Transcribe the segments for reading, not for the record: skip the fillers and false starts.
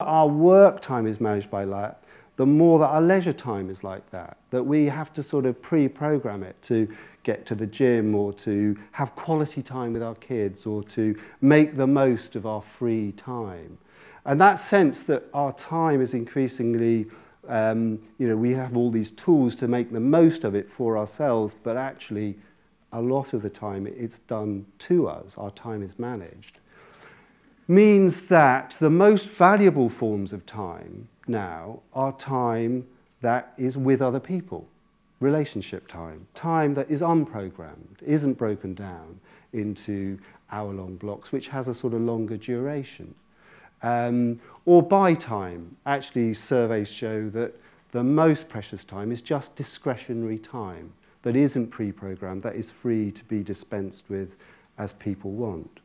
our work time is managed by that, the more that our leisure time is like that, that we have to sort of pre-program it to get to the gym or to have quality time with our kids or to make the most of our free time. And that sense that our time is increasingly, we have all these tools to make the most of it for ourselves, but actually a lot of the time it's done to us, our time is managed, means that the most valuable forms of time now are time that is with other people, relationship time, time that is unprogrammed, isn't broken down into hour-long blocks, which has a sort of longer duration. Or buy time. Actually, surveys show that the most precious time is just discretionary time that isn't pre-programmed, that is free to be dispensed with as people want.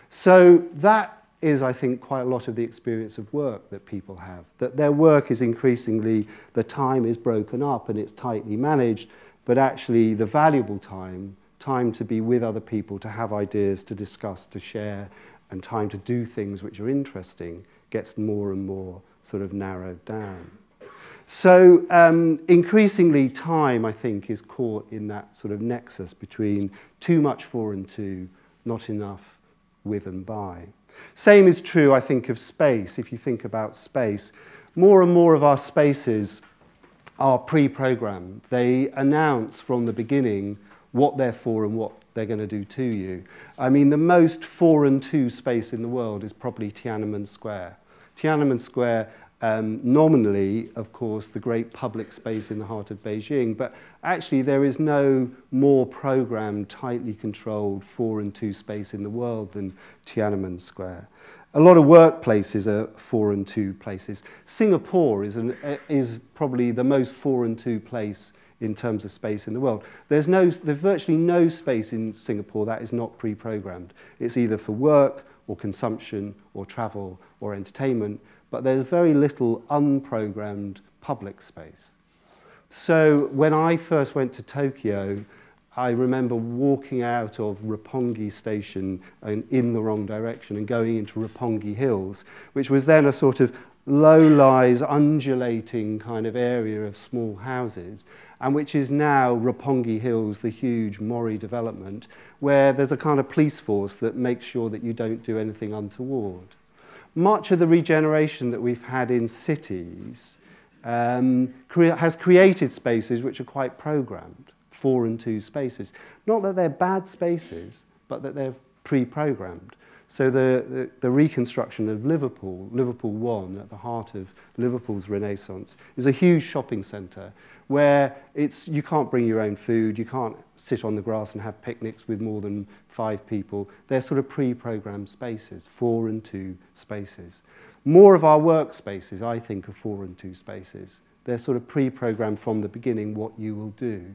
So that is, I think, quite a lot of the experience of work that people have, that their work is increasingly, the time is broken up and it's tightly managed, but actually the valuable time, time to be with other people, to have ideas, to discuss, to share, and time to do things which are interesting, gets more and more sort of narrowed down. So increasingly time, I think, is caught in that sort of nexus between too much for and to, not enough with and by. Same is true, I think, of space. If you think about space, more and more of our spaces are pre-programmed. They announce from the beginning what they're for and what they're going to do to you. I mean, the most for and to space in the world is probably Tiananmen Square. Tiananmen Square, nominally, of course, the great public space in the heart of Beijing, but actually there is no more programmed, tightly controlled for and to space in the world than Tiananmen Square. A lot of workplaces are for and to places. Singapore is probably the most for and to place in terms of space in the world. There's virtually no space in Singapore that is not pre-programmed. It's either for work or consumption or travel or entertainment, but there's very little unprogrammed public space. So when I first went to Tokyo, I remember walking out of Roppongi Station in the wrong direction and going into Roppongi Hills, which was then a sort of low-rise, undulating kind of area of small houses, and which is now Roppongi Hills, the huge Mori development, where there's a kind of police force that makes sure that you don't do anything untoward. Much of the regeneration that we've had in cities has created spaces which are quite programmed, for and to spaces. Not that they're bad spaces, but that they're pre-programmed. So the reconstruction of Liverpool, Liverpool 1, at the heart of Liverpool's Renaissance, is a huge shopping centre where you can't bring your own food, you can't sit on the grass and have picnics with more than 5 people. They're sort of pre-programmed spaces, for and to spaces. More of our workspaces, I think, are for and to spaces. They're sort of pre-programmed from the beginning what you will do.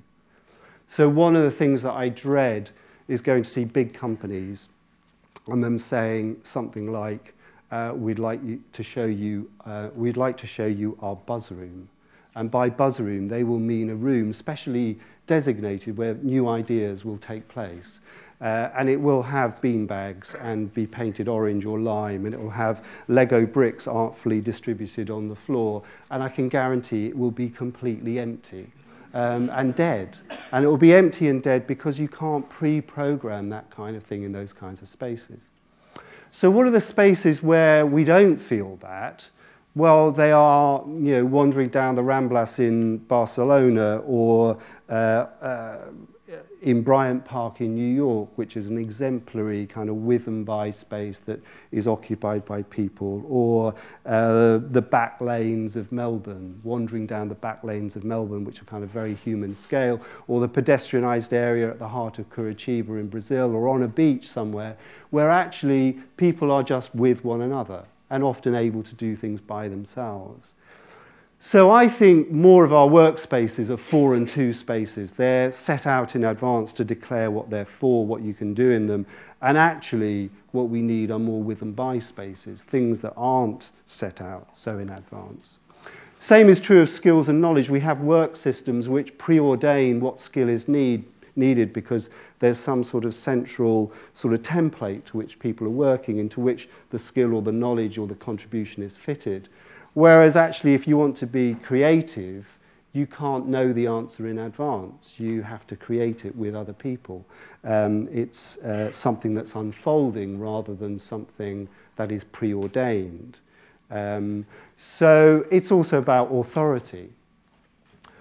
So one of the things that I dread is going to see big companies and them saying something like, we'd like to show you our buzz room. And by buzz room, they will mean a room specially designated where new ideas will take place. And it will have beanbags and be painted orange or lime, and it will have Lego bricks artfully distributed on the floor. And I can guarantee it will be completely empty and dead. And it will be empty and dead because you can't pre-program that kind of thing in those kinds of spaces. So what are the spaces where we don't feel that? Well, they are, wandering down the Ramblas in Barcelona or in Bryant Park in New York, which is an exemplary kind of with and by space that is occupied by people, or the back lanes of Melbourne, wandering down the back lanes of Melbourne, which are kind of very human scale, or the pedestrianised area at the heart of Curitiba in Brazil, or on a beach somewhere, where actually people are just with one another and often able to do things by themselves. So I think more of our workspaces are for and to spaces. They're set out in advance to declare what they're for, what you can do in them. And actually, what we need are more with and by spaces, things that aren't set out so in advance. Same is true of skills and knowledge. We have work systems which preordain what skill is needed needed because there's some sort of central sort of template to which people are working, into which the skill or the knowledge or the contribution is fitted. Whereas actually, if you want to be creative, you can't know the answer in advance. You have to create it with other people. It's something that's unfolding rather than something that is preordained. So it's also about authority.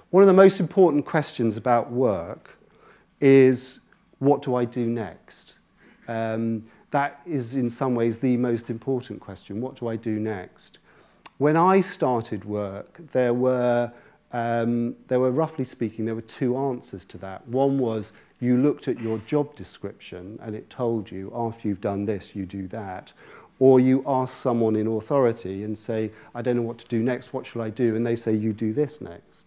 One of the most important questions about work is, what do I do next? That is in some ways the most important question. What do I do next? When I started work, there were roughly speaking, there were two answers to that. One was you looked at your job description and it told you after you've done this, you do that. Or you ask someone in authority and say, I don't know what to do next, what shall I do? And they say, you do this next.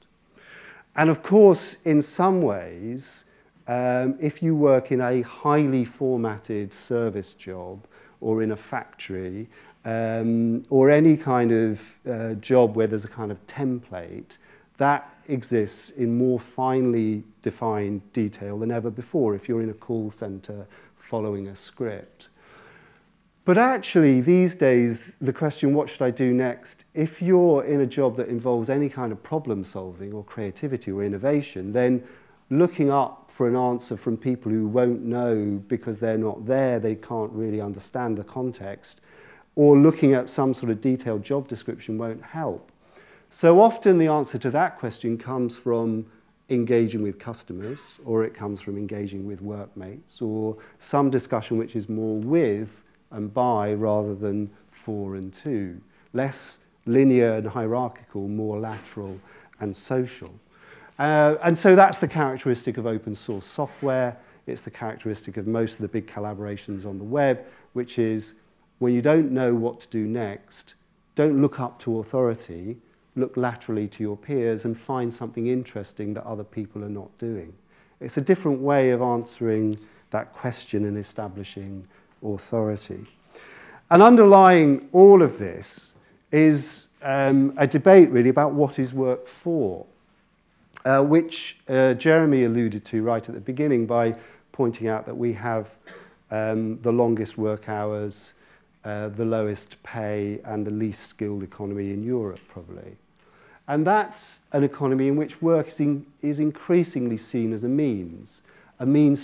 And of course, in some ways, if you work in a highly formatted service job or in a factory or any kind of job where there's a kind of template, that exists in more finely defined detail than ever before if you're in a call center following a script. But actually, these days, the question, what should I do next? If you're in a job that involves any kind of problem solving or creativity or innovation, then looking up for an answer from people who won't know because they're not there, they can't really understand the context, or looking at some sort of detailed job description won't help. So often the answer to that question comes from engaging with customers, or it comes from engaging with workmates, or some discussion which is more with and by rather than for and to. Less linear and hierarchical, more lateral and social. And so that's the characteristic of open source software. It's the characteristic of most of the big collaborations on the web, which is when you don't know what to do next, don't look up to authority, look laterally to your peers and find something interesting that other people are not doing. It's a different way of answering that question and establishing authority. And underlying all of this is a debate really about what is work for, which Jeremy alluded to right at the beginning by pointing out that we have the longest work hours, the lowest pay and the least skilled economy in Europe probably. And that's an economy in which work is increasingly seen as a means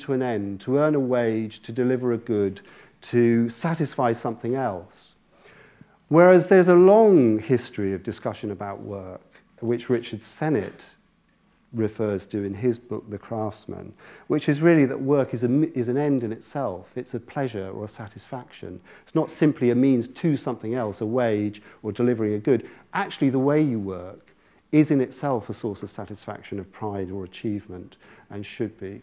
to an end, to earn a wage, to deliver a good, to satisfy something else. Whereas there's a long history of discussion about work, which Richard Sennett refers to in his book, The Craftsman, which is really that work is an end in itself. It's a pleasure or a satisfaction. It's not simply a means to something else, a wage or delivering a good. Actually, the way you work is in itself a source of satisfaction, of pride or achievement, and should be.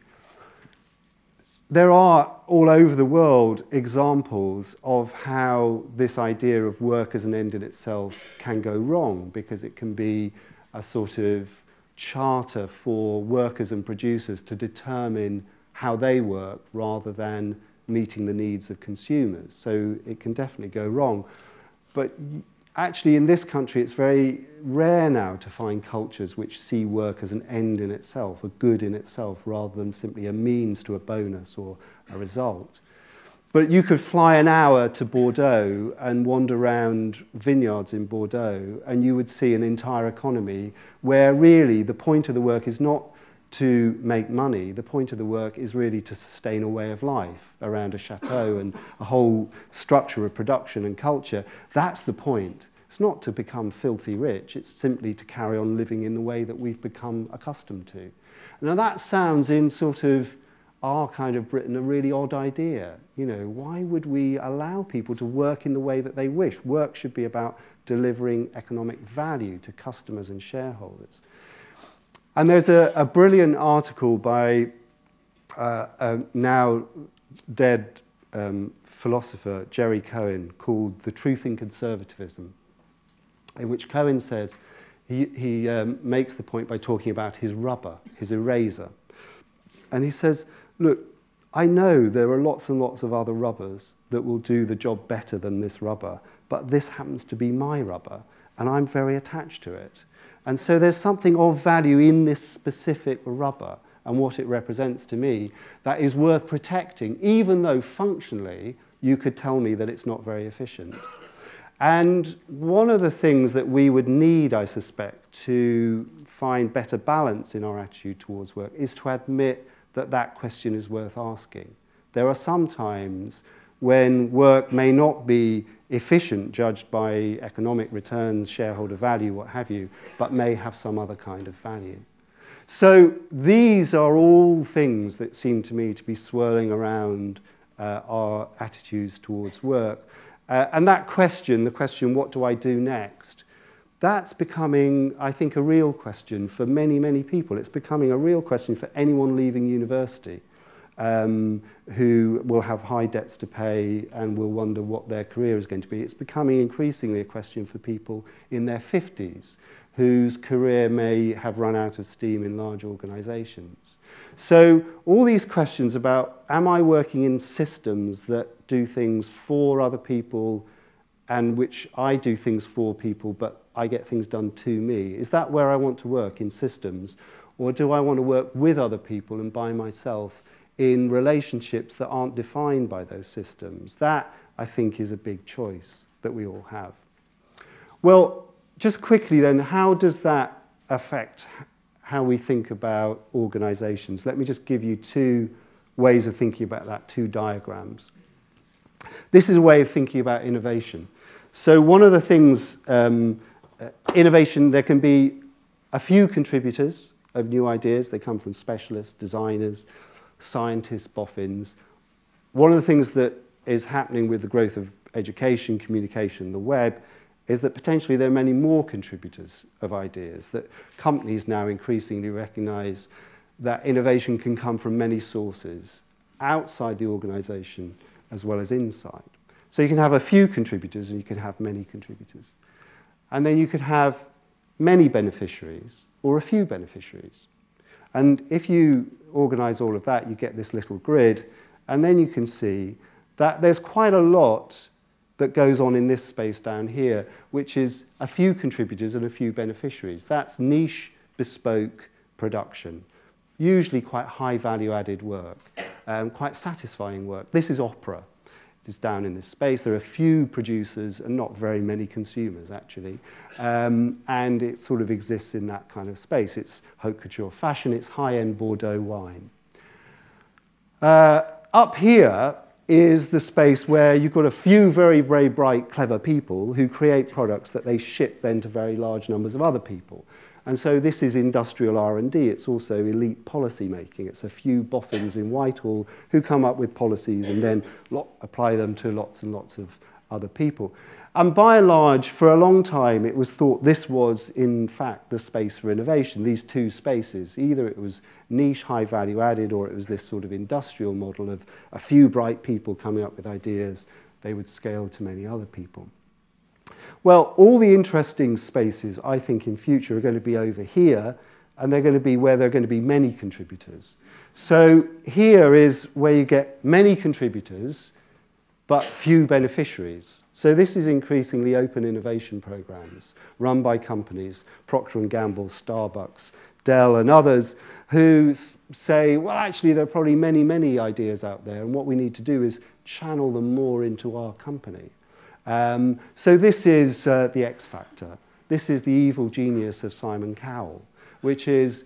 There are all over the world examples of how this idea of work as an end in itself can go wrong, because it can be a sort of charter for workers and producers to determine how they work rather than meeting the needs of consumers. So it can definitely go wrong. But actually in this country it's very rare now to find cultures which see work as an end in itself, a good in itself, rather than simply a means to a bonus or a result. But you could fly an hour to Bordeaux and wander around vineyards in Bordeaux and you would see an entire economy where really the point of the work is not to make money. The point of the work is really to sustain a way of life around a chateau and a whole structure of production and culture. That's the point. It's not to become filthy rich. It's simply to carry on living in the way that we've become accustomed to. Now that sounds in sort of our kind of Britain a really odd idea. You know, why would we allow people to work in the way that they wish? Work should be about delivering economic value to customers and shareholders. And there's a brilliant article by a now dead philosopher, Jerry Cohen, called The Truth in Conservatism, in which Cohen says, he makes the point by talking about his rubber, his eraser. And he says, look, I know there are lots and lots of other rubbers that will do the job better than this rubber, but this happens to be my rubber, and I'm very attached to it. And so there's something of value in this specific rubber, and what it represents to me, that is worth protecting, even though functionally you could tell me that it's not very efficient. And one of the things that we would need, I suspect, to find better balance in our attitude towards work is to admit that that question is worth asking. There are some times when work may not be efficient, judged by economic returns, shareholder value, what have you, but may have some other kind of value. So these are all things that seem to me to be swirling around our attitudes towards work. And that question, the question, what do I do next? That's becoming, I think, a real question for many, many people. It's becoming a real question for anyone leaving university who will have high debts to pay and will wonder what their career is going to be. It's becoming increasingly a question for people in their 50s whose career may have run out of steam in large organizations. So all these questions about, am I working in systems that do things for other people and which I do things for people, but I get things done to me? Is that where I want to work, in systems? Or do I want to work with other people and by myself in relationships that aren't defined by those systems? That, I think, is a big choice that we all have. Well, just quickly then, how does that affect how we think about organizations? Let me just give you two ways of thinking about that, two diagrams. This is a way of thinking about innovation. So one of the things, innovation, there can be a few contributors of new ideas. They come from specialists, designers, scientists, boffins. One of the things that is happening with the growth of education, communication, the web, is that potentially there are many more contributors of ideas, that companies now increasingly recognize that innovation can come from many sources, outside the organization as well as inside. So you can have a few contributors and you can have many contributors. And then you could have many beneficiaries or a few beneficiaries. And if you organize all of that, you get this little grid, and then you can see that there's quite a lot that goes on in this space down here, which is a few contributors and a few beneficiaries. That's niche, bespoke production, usually quite high value-added work, quite satisfying work. This is opera. It's down in this space. There are a few producers and not very many consumers, actually. And it sort of exists in that kind of space. It's haute couture fashion. It's high-end Bordeaux wine. Up here is the space where you've got a few very, very bright, clever people who create products that they ship then to very large numbers of other people. And so this is industrial R&D. It's also elite policy making. It's a few boffins in Whitehall who come up with policies and then apply them to lots and lots of other people. And by and large, for a long time, it was thought this was, in fact, the space for innovation, these two spaces. Either it was niche, high value added, or it was this sort of industrial model of a few bright people coming up with ideas they would scale to many other people. Well, all the interesting spaces, I think, in future are going to be over here, and they're going to be where there are going to be many contributors. So here is where you get many contributors, but few beneficiaries. So this is increasingly open innovation programs run by companies, Procter & Gamble, Starbucks, Dell, and others, who say, well, actually, there are probably many, many ideas out there, and what we need to do is channel them more into our company. So this is the X factor. This is the evil genius of Simon Cowell, which is